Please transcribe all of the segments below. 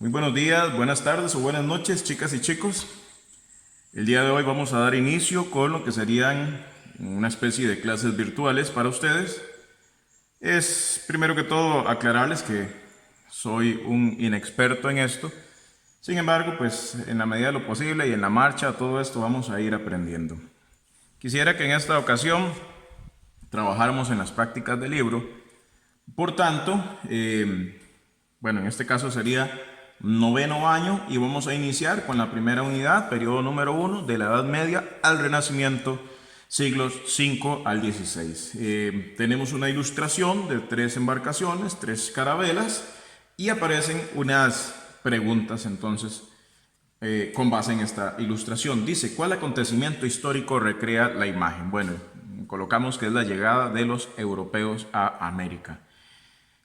Muy buenos días, buenas tardes o buenas noches, chicas y chicos. El día de hoy vamos a dar inicio con lo que serían una especie de clases virtuales para ustedes. Es primero que todo aclararles que soy un inexperto en esto. Sin embargo, pues en la medida de lo posible y en la marcha todo esto vamos a ir aprendiendo. Quisiera que en esta ocasión trabajáramos en las prácticas del libro. Por tanto, en este caso sería noveno año y vamos a iniciar con la primera unidad, periodo número 1, de la Edad Media al Renacimiento, siglos 5 al 16. Tenemos una ilustración de 3 embarcaciones, 3 carabelas y aparecen unas preguntas entonces con base en esta ilustración. Dice, ¿cuál acontecimiento histórico recrea la imagen? Bueno, colocamos que es la llegada de los europeos a América.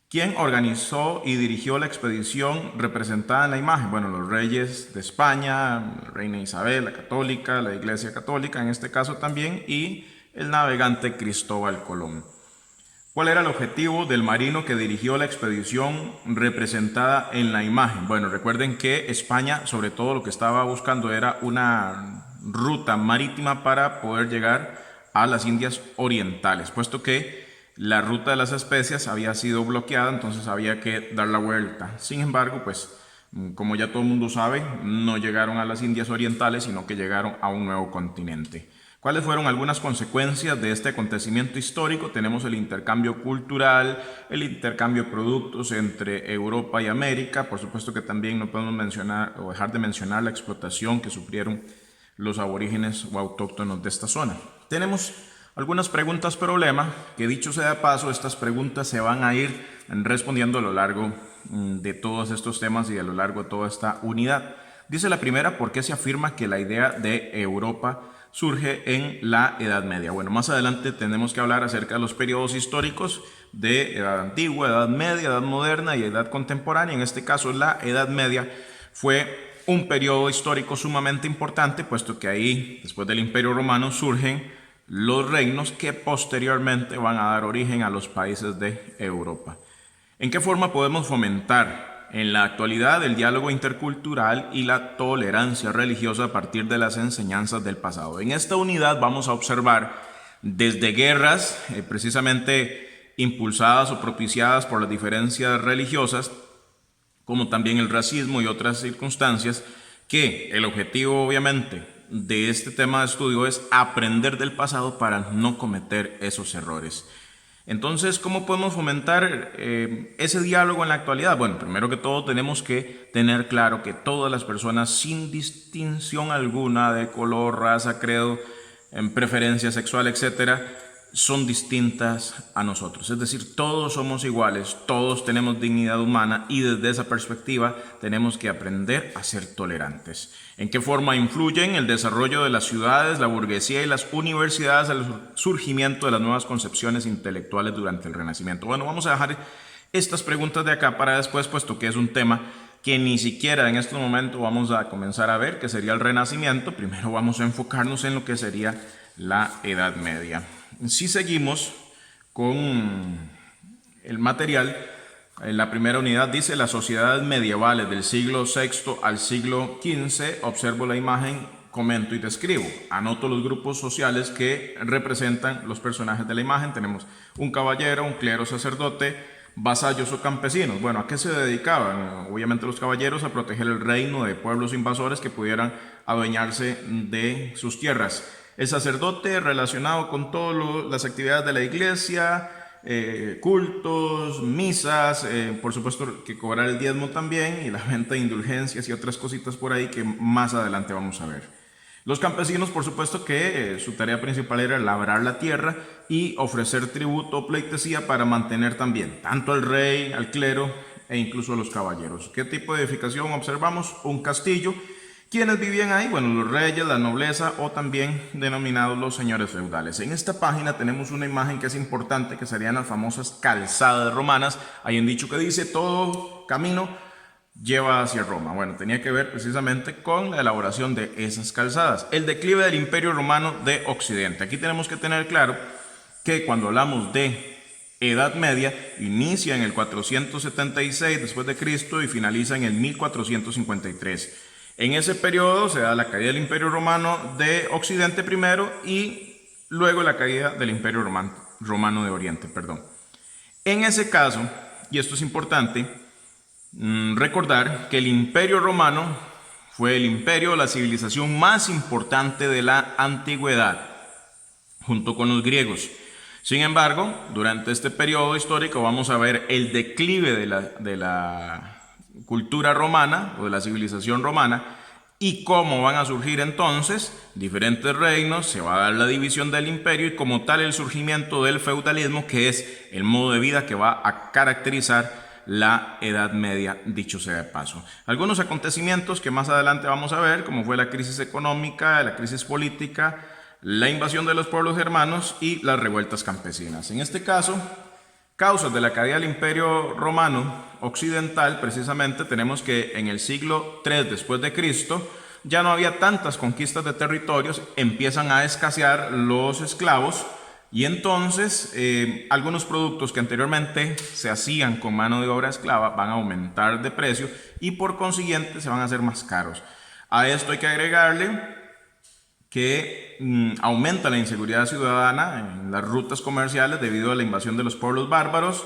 ¿Quién organizó y dirigió la expedición representada en la imagen? Bueno, los reyes de España, la reina Isabel, la católica, la iglesia católica en este caso también, y el navegante Cristóbal Colón. ¿Cuál era el objetivo del marino que dirigió la expedición representada en la imagen? Bueno, recuerden que España, sobre todo lo que estaba buscando era una ruta marítima para poder llegar a las Indias Orientales, puesto que la ruta de las especias había sido bloqueada, entonces había que dar la vuelta. Sin embargo, pues como ya todo el mundo sabe, no llegaron a las Indias Orientales, sino que llegaron a un nuevo continente. ¿Cuáles fueron algunas consecuencias de este acontecimiento histórico? Tenemos el intercambio cultural, el intercambio de productos entre Europa y América. Por supuesto que también no podemos mencionar o dejar de mencionar la explotación que sufrieron los aborígenes o autóctonos de esta zona. Tenemos algunas preguntas problema, que dicho sea de paso, estas preguntas se van a ir respondiendo a lo largo de todos estos temas y a lo largo de toda esta unidad. Dice la primera, ¿por qué se afirma que la idea de Europa surge en la Edad Media? Bueno, más adelante tenemos que hablar acerca de los periodos históricos de Edad Antigua, Edad Media, Edad Moderna y Edad Contemporánea. En este caso, la Edad Media fue un periodo histórico sumamente importante, puesto que ahí, después del Imperio Romano, surgen los reinos que posteriormente van a dar origen a los países de Europa. ¿En qué forma podemos fomentar en la actualidad el diálogo intercultural y la tolerancia religiosa a partir de las enseñanzas del pasado? En esta unidad vamos a observar desde guerras precisamente impulsadas o propiciadas por las diferencias religiosas, como también el racismo y otras circunstancias, que el objetivo obviamente de este tema de estudio es aprender del pasado para no cometer esos errores. Entonces, ¿cómo podemos fomentar ese diálogo en la actualidad? Bueno, primero que todo tenemos que tener claro que todas las personas, sin distinción alguna de color, raza, credo, preferencia sexual, etcétera, son distintas a nosotros. Es decir, todos somos iguales, todos tenemos dignidad humana y desde esa perspectiva tenemos que aprender a ser tolerantes. ¿En qué forma influyen el desarrollo de las ciudades, la burguesía y las universidades al surgimiento de las nuevas concepciones intelectuales durante el Renacimiento? Bueno, vamos a dejar estas preguntas de acá para después, puesto que es un tema que ni siquiera en este momento vamos a comenzar a ver, que sería el Renacimiento. Primero vamos a enfocarnos en lo que sería la Edad Media. Si seguimos con el material, en la primera unidad dice las sociedades medievales del siglo VI al siglo XV, observo la imagen, comento y describo. Anoto los grupos sociales que representan los personajes de la imagen. Tenemos un caballero, un clero, sacerdote, vasallos o campesinos. Bueno, ¿a qué se dedicaban? Obviamente los caballeros a proteger el reino de pueblos invasores que pudieran adueñarse de sus tierras. El sacerdote relacionado con todas las actividades de la iglesia, cultos, misas, por supuesto que cobrar el diezmo también y la venta de indulgencias y otras cositas por ahí que más adelante vamos a ver. Los campesinos, por supuesto que su tarea principal era labrar la tierra y ofrecer tributo o pleitesía para mantener también tanto al rey, al clero e incluso a los caballeros. ¿Qué tipo de edificación observamos? Un castillo. ¿Quiénes vivían ahí? Bueno, los reyes, la nobleza o también denominados los señores feudales. En esta página tenemos una imagen que es importante, que serían las famosas calzadas romanas. Hay un dicho que dice, todo camino lleva hacia Roma. Bueno, tenía que ver precisamente con la elaboración de esas calzadas. El declive del Imperio Romano de Occidente. Aquí tenemos que tener claro que cuando hablamos de Edad Media inicia en el 476 después de Cristo y finaliza en el 1453. En ese periodo se da la caída del Imperio Romano de Occidente primero y luego la caída del Imperio Romano de Oriente. En ese caso, y esto es importante, recordar que el Imperio Romano fue el imperio, la civilización más importante de la antigüedad, junto con los griegos. Sin embargo, durante este periodo histórico vamos a ver el declive de la cultura romana o de la civilización romana y cómo van a surgir entonces diferentes reinos, se va a dar la división del imperio y como tal el surgimiento del feudalismo, que es el modo de vida que va a caracterizar la Edad Media, dicho sea de paso. Algunos acontecimientos que más adelante vamos a ver, como fue la crisis económica, la crisis política, la invasión de los pueblos germanos y las revueltas campesinas. En este caso, causas de la caída del Imperio Romano Occidental, precisamente tenemos que en el siglo III después de Cristo ya no había tantas conquistas de territorios, empiezan a escasear los esclavos y entonces algunos productos que anteriormente se hacían con mano de obra esclava van a aumentar de precio y por consiguiente se van a hacer más caros. A esto hay que agregarle que aumenta la inseguridad ciudadana en las rutas comerciales debido a la invasión de los pueblos bárbaros.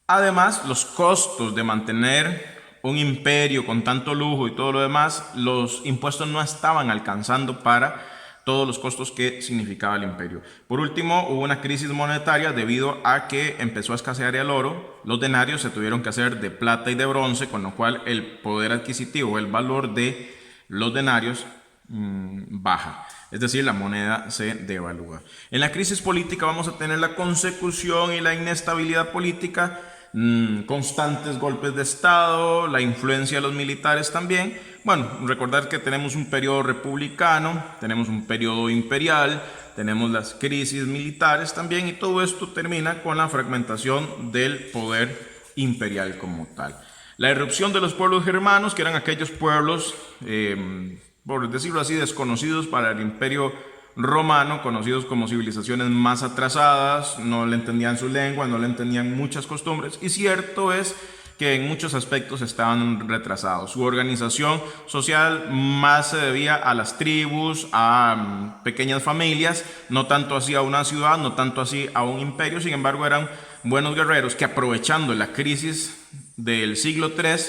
Además, los costos de mantener un imperio con tanto lujo y todo lo demás, los impuestos no estaban alcanzando para todos los costos que significaba el imperio. Por último, hubo una crisis monetaria debido a que empezó a escasear el oro. Los denarios se tuvieron que hacer de plata y de bronce, con lo cual el poder adquisitivo, el valor de los denarios baja, es decir, la moneda se devalúa. En la crisis política vamos a tener la consecución y la inestabilidad política, constantes golpes de estado, la influencia de los militares también. Bueno, recordar que tenemos un periodo republicano, tenemos un periodo imperial, tenemos las crisis militares también y todo esto termina con la fragmentación del poder imperial como tal. La irrupción de los pueblos germanos, que eran aquellos pueblos por decirlo así, desconocidos para el Imperio Romano, conocidos como civilizaciones más atrasadas, no le entendían su lengua, no le entendían muchas costumbres, y cierto es que en muchos aspectos estaban retrasados. Su organización social más se debía a las tribus, a pequeñas familias, no tanto así a una ciudad, no tanto así a un imperio. Sin embargo, eran buenos guerreros que, aprovechando la crisis del siglo III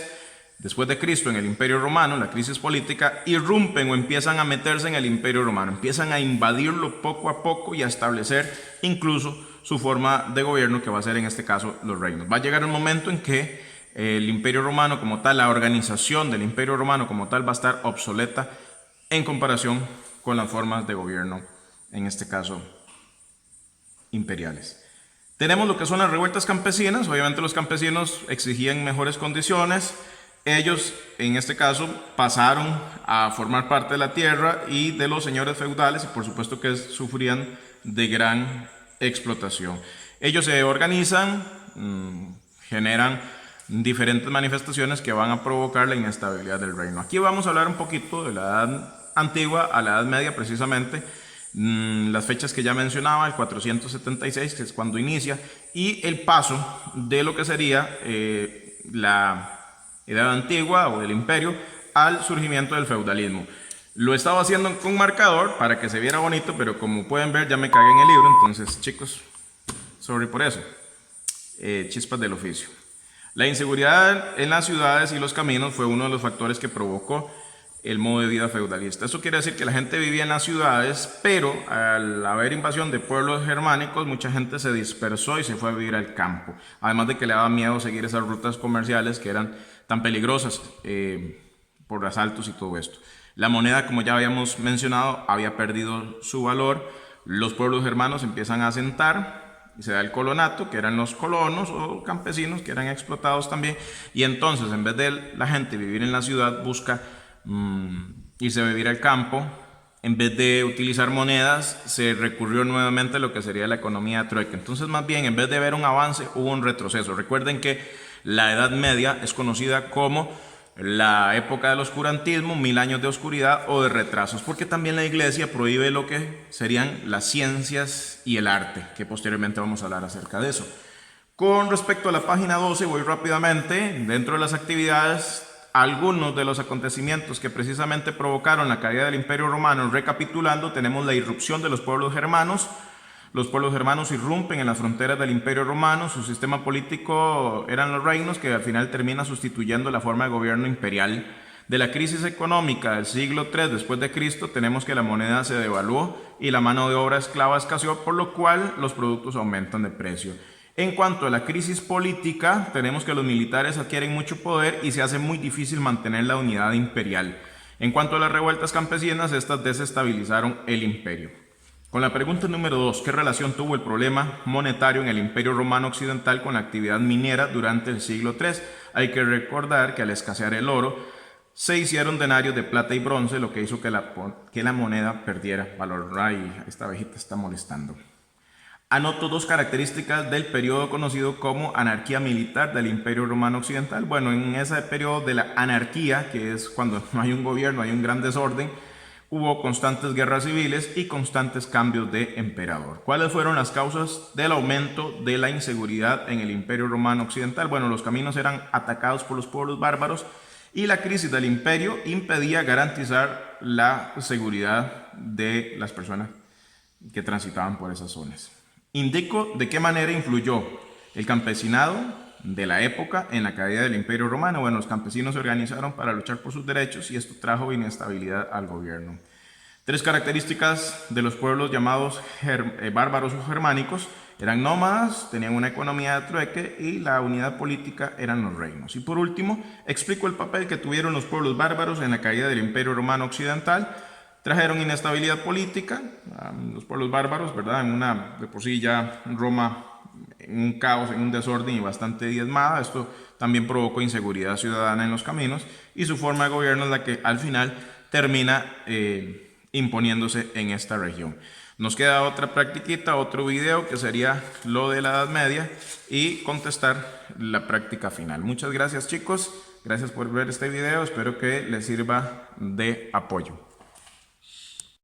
después de Cristo en el Imperio Romano, la crisis política, irrumpen o empiezan a meterse en el Imperio Romano, empiezan a invadirlo poco a poco y a establecer incluso su forma de gobierno, que va a ser en este caso los reinos. Va a llegar un momento en que el Imperio Romano como tal, la organización del Imperio Romano como tal, va a estar obsoleta en comparación con las formas de gobierno, en este caso imperiales. Tenemos lo que son las revueltas campesinas. Obviamente los campesinos exigían mejores condiciones. Ellos, en este caso, pasaron a formar parte de la tierra y de los señores feudales y por supuesto que sufrían de gran explotación. Ellos se organizan, generan diferentes manifestaciones que van a provocar la inestabilidad del reino. Aquí vamos a hablar un poquito de la Edad Antigua a la Edad Media, precisamente las fechas que ya mencionaba, el 476, que es cuando inicia, y el paso de lo que sería la Edad Antigua o del Imperio al surgimiento del feudalismo. Lo estaba haciendo con marcador para que se viera bonito, pero como pueden ver ya me cagué en el libro, entonces chicos, sorry por eso. Chispas del oficio. La inseguridad en las ciudades y los caminos fue uno de los factores que provocó el modo de vida feudalista. Eso quiere decir que la gente vivía en las ciudades, pero al haber invasión de pueblos germánicos, mucha gente se dispersó y se fue a vivir al campo. Además de que le daba miedo seguir esas rutas comerciales que eran tan peligrosas por asaltos y todo esto. La moneda, como ya habíamos mencionado, había perdido su valor. Los pueblos germanos empiezan a asentar y se da el colonato, que eran los colonos o campesinos que eran explotados también. Y entonces, en vez de la gente vivir en la ciudad, busca irse a vivir al campo. En vez de utilizar monedas, se recurrió nuevamente a lo que sería la economía trueque. Entonces, más bien, en vez de ver un avance, hubo un retroceso. Recuerden que la Edad Media es conocida como la época del oscurantismo, 1000 años de oscuridad o de retrasos, porque también la Iglesia prohíbe lo que serían las ciencias y el arte, que posteriormente vamos a hablar acerca de eso. Con respecto a la página 12, voy rápidamente. Dentro de las actividades, algunos de los acontecimientos que precisamente provocaron la caída del Imperio Romano, recapitulando, tenemos la irrupción de los pueblos germanos. Los pueblos germanos irrumpen en las fronteras del Imperio Romano, su sistema político eran los reinos, que al final termina sustituyendo la forma de gobierno imperial. De la crisis económica del siglo III después de Cristo, tenemos que la moneda se devaluó y la mano de obra esclava escaseó, por lo cual los productos aumentan de precio. En cuanto a la crisis política, tenemos que los militares adquieren mucho poder y se hace muy difícil mantener la unidad imperial. En cuanto a las revueltas campesinas, estas desestabilizaron el imperio. Con la pregunta número 2, ¿qué relación tuvo el problema monetario en el Imperio Romano Occidental con la actividad minera durante el siglo III? Hay que recordar que al escasear el oro, se hicieron denarios de plata y bronce, lo que hizo que la moneda perdiera valor. Ay, esta abejita está molestando. Anoto dos características del periodo conocido como anarquía militar del Imperio Romano Occidental. Bueno, en ese periodo de la anarquía, que es cuando no hay un gobierno, hay un gran desorden, hubo constantes guerras civiles y constantes cambios de emperador. ¿Cuáles fueron las causas del aumento de la inseguridad en el Imperio Romano Occidental? Bueno, los caminos eran atacados por los pueblos bárbaros y la crisis del imperio impedía garantizar la seguridad de las personas que transitaban por esas zonas. Indico de qué manera influyó el campesinado de la época en la caída del Imperio Romano. Bueno, los campesinos se organizaron para luchar por sus derechos y esto trajo inestabilidad al gobierno. Tres características de los pueblos llamados bárbaros o germánicos: eran nómadas, tenían una economía de trueque y la unidad política eran los reinos. Y por último, explico el papel que tuvieron los pueblos bárbaros en la caída del Imperio Romano Occidental. Trajeron inestabilidad política, los pueblos bárbaros, ¿verdad? De por sí ya Roma en un caos, en un desorden y bastante diezmada. Esto también provocó inseguridad ciudadana en los caminos y su forma de gobierno es la que al final termina imponiéndose en esta región. Nos queda otra practiquita, otro video que sería lo de la Edad Media y contestar la práctica final. Muchas gracias, chicos, gracias por ver este video, espero que les sirva de apoyo.